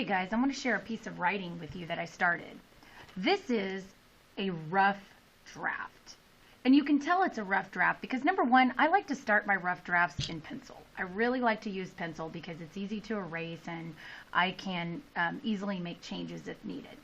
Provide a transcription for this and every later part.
Hey guys, I want to share a piece of writing with you that I started. This is a rough draft. And you can tell it's a rough draft because number one, I like to start my rough drafts in pencil. I really like to use pencil because it's easy to erase and I can easily make changes if needed.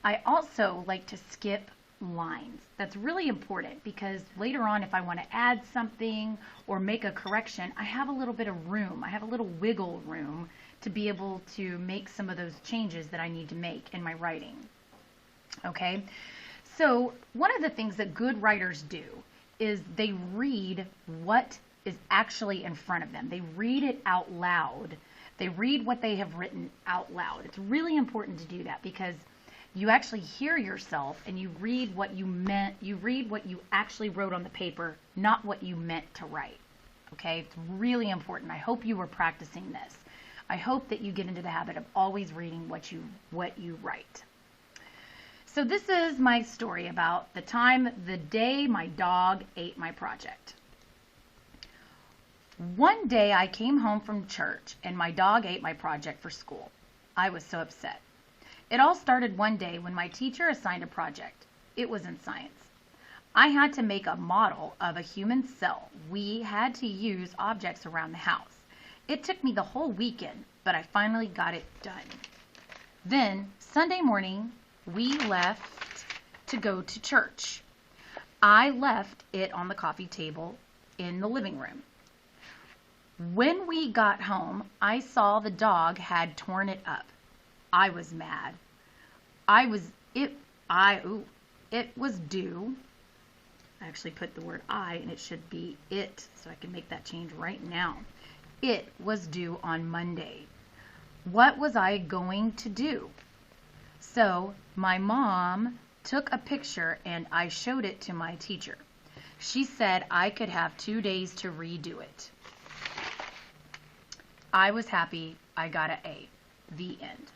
I also like to skip lines. That's really important because later on if I want to add something or make a correction, I have a little bit of room. I have a little wiggle room to be able to make some of those changes that I need to make in my writing. Okay, so one of the things that good writers do is they read what is actually in front of them. They read it out loud. They read what they have written out loud. It's really important to do that because you actually hear yourself and you read what you meant, you read what you actually wrote on the paper, not what you meant to write. Okay, it's really important. I hope you were practicing this. I hope that you get into the habit of always reading what you write. So this is my story about the day my dog ate my project. One day I came home from church and my dog ate my project for school. I was so upset. It all started one day when my teacher assigned a project. It was in science. I had to make a model of a human cell. We had to use objects around the house. It took me the whole weekend, but I finally got it done. Then, Sunday morning, we left to go to church. I left it on the coffee table in the living room. When we got home, I saw the dog had torn it up. I was mad. It was due. I actually put the word I and it should be it, so I can make that change right now. It was due on Monday. What was I going to do? So my mom took a picture and I showed it to my teacher. She said I could have 2 days to redo it. I was happy. I got an A. The end.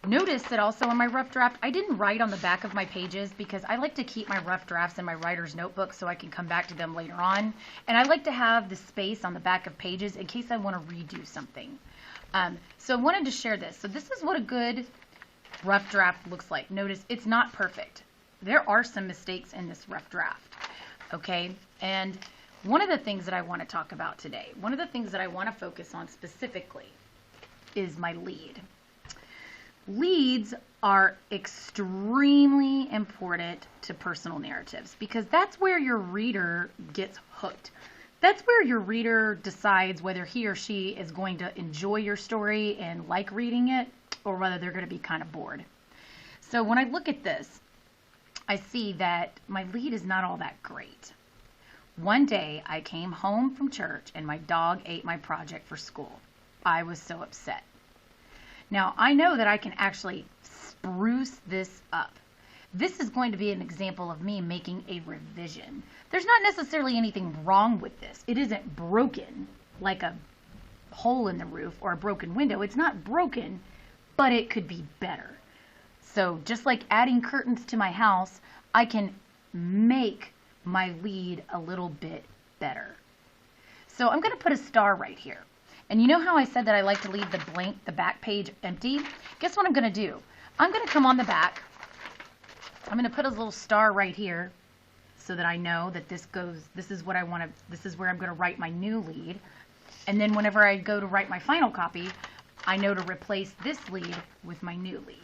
Notice that also in my rough draft, I didn't write on the back of my pages because I like to keep my rough drafts in my writer's notebook so I can come back to them later on. And I like to have the space on the back of pages in case I want to redo something. So I wanted to share this. So this is what a good rough draft looks like. Notice it's not perfect. There are some mistakes in this rough draft. Okay, and one of the things that I want to talk about today, one of the things that I want to focus on specifically is my lead. Leads are extremely important to personal narratives because that's where your reader gets hooked. That's where your reader decides whether he or she is going to enjoy your story and like reading it or whether they're going to be kind of bored. So when I look at this, I see that my lead is not all that great. One day I came home from church and my dog ate my project for school. I was so upset. Now, I know that I can actually spruce this up. This is going to be an example of me making a revision. There's not necessarily anything wrong with this. It isn't broken like a hole in the roof or a broken window. It's not broken, but it could be better. So just like adding curtains to my house, I can make my lead a little bit better. So I'm going to put a star right here. And you know how I said that I like to leave the back page empty? Guess what I'm going to do? I'm going to come on the back. I'm going to put a little star right here so that I know that this is what I want to, this is where I'm going to write my new lead. And then whenever I go to write my final copy, I know to replace this lead with my new lead.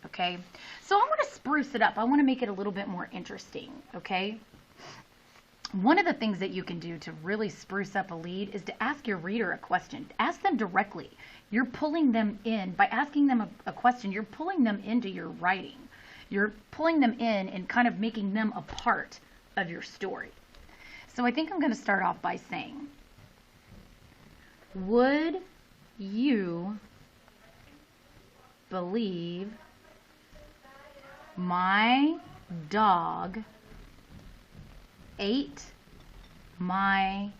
Okay? So I want to spruce it up. I want to make it a little bit more interesting. Okay? One of the things that you can do to really spruce up a lead is to ask your reader a question. Ask them directly. You're pulling them in. By asking them a question, you're pulling them into your writing. You're pulling them in and kind of making them a part of your story. So I think I'm going to start off by saying, would you believe my dog ate my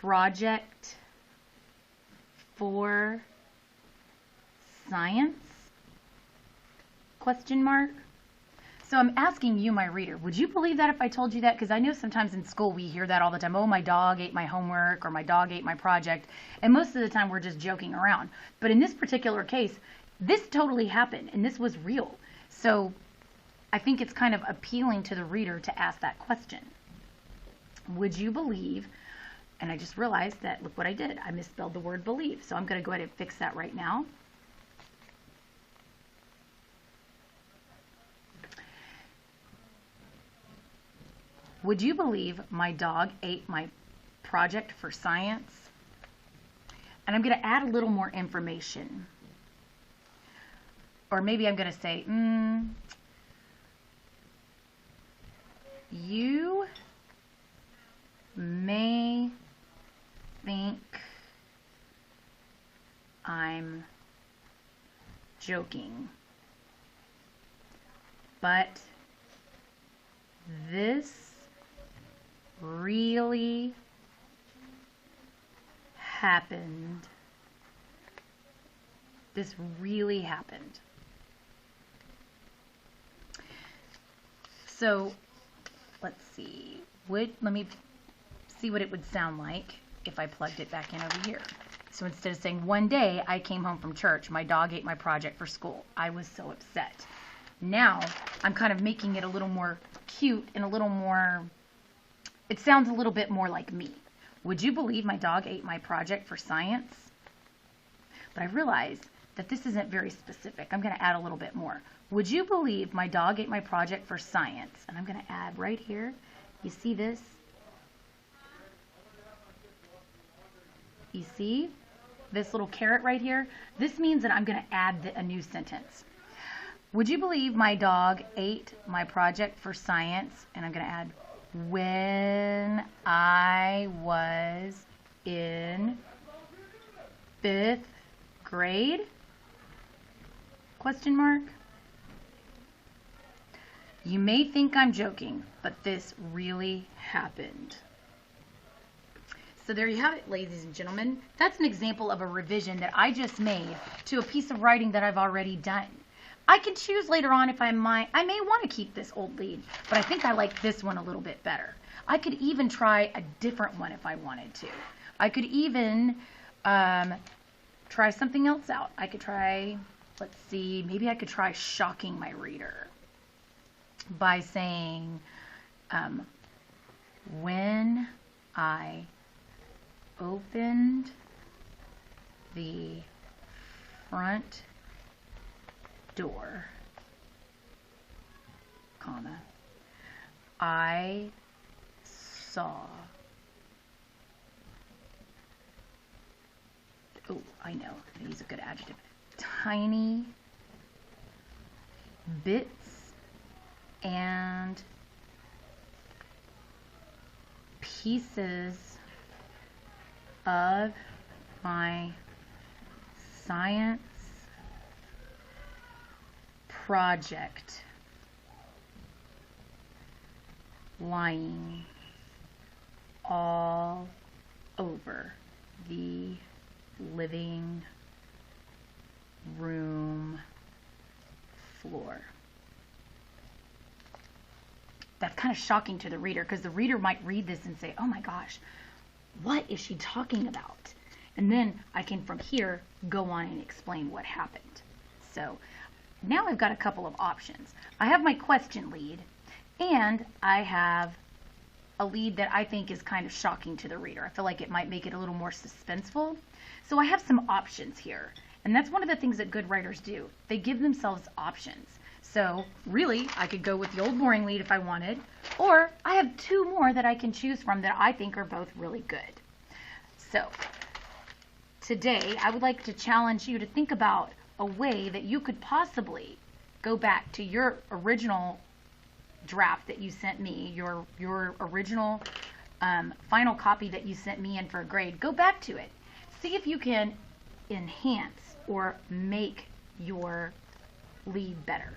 project for science? Question mark. So I'm asking you, my reader, would you believe that if I told you that? Because I know sometimes in school we hear that all the time. Oh, my dog ate my homework, or my dog ate my project. And most of the time we're just joking around. But in this particular case, this totally happened, and this was real. So I think it's kind of appealing to the reader to ask that question. Would you believe, and I just realized that, look what I did. I misspelled the word believe. So I'm going to go ahead and fix that right now. Would you believe my dog ate my project for science? And I'm going to add a little more information. Or maybe I'm going to say, you may think I'm joking, but this really happened. This really happened. So let's see. Let me see what it would sound like if I plugged it back in over here. So instead of saying, one day I came home from church, my dog ate my project for school. I was so upset. Now I'm kind of making it a little more cute and a little more, it sounds a little bit more like me. Would you believe my dog ate my project for science? But I realized that this isn't very specific. I'm going to add a little bit more. Would you believe my dog ate my project for science? And I'm going to add right here. You see this? You see this little caret right here? This means that I'm going to add a new sentence. Would you believe my dog ate my project for science? And I'm going to add, when I was in 5th grade? Question mark. You may think I'm joking, but this really happened. So there you have it, ladies and gentlemen. That's an example of a revision that I just made to a piece of writing that I've already done. I can choose later on if I may want to keep this old lead, but I think I like this one a little bit better. I could even try a different one if I wanted to. I could even try something else out. I could try, let's see, maybe I could try shocking my reader by saying, when I opened the front door, comma, I saw, oh, I know, I use a good adjective, tiny bits and pieces of my science project lying all over the living room floor. That's kind of shocking to the reader, because the reader might read this and say, oh my gosh, what is she talking about? And then I can from here go on and explain what happened. So now I've got a couple of options. I have my question lead, and I have a lead that I think is kind of shocking to the reader. I feel like it might make it a little more suspenseful. So I have some options here, and that's one of the things that good writers do. They give themselves options. So really, I could go with the old boring lead if I wanted, or I have two more that I can choose from that I think are both really good. So today, I would like to challenge you to think about a way that you could possibly go back to your original draft that you sent me, your original final copy that you sent me in for a grade. Go back to it. See if you can enhance or make your lead better.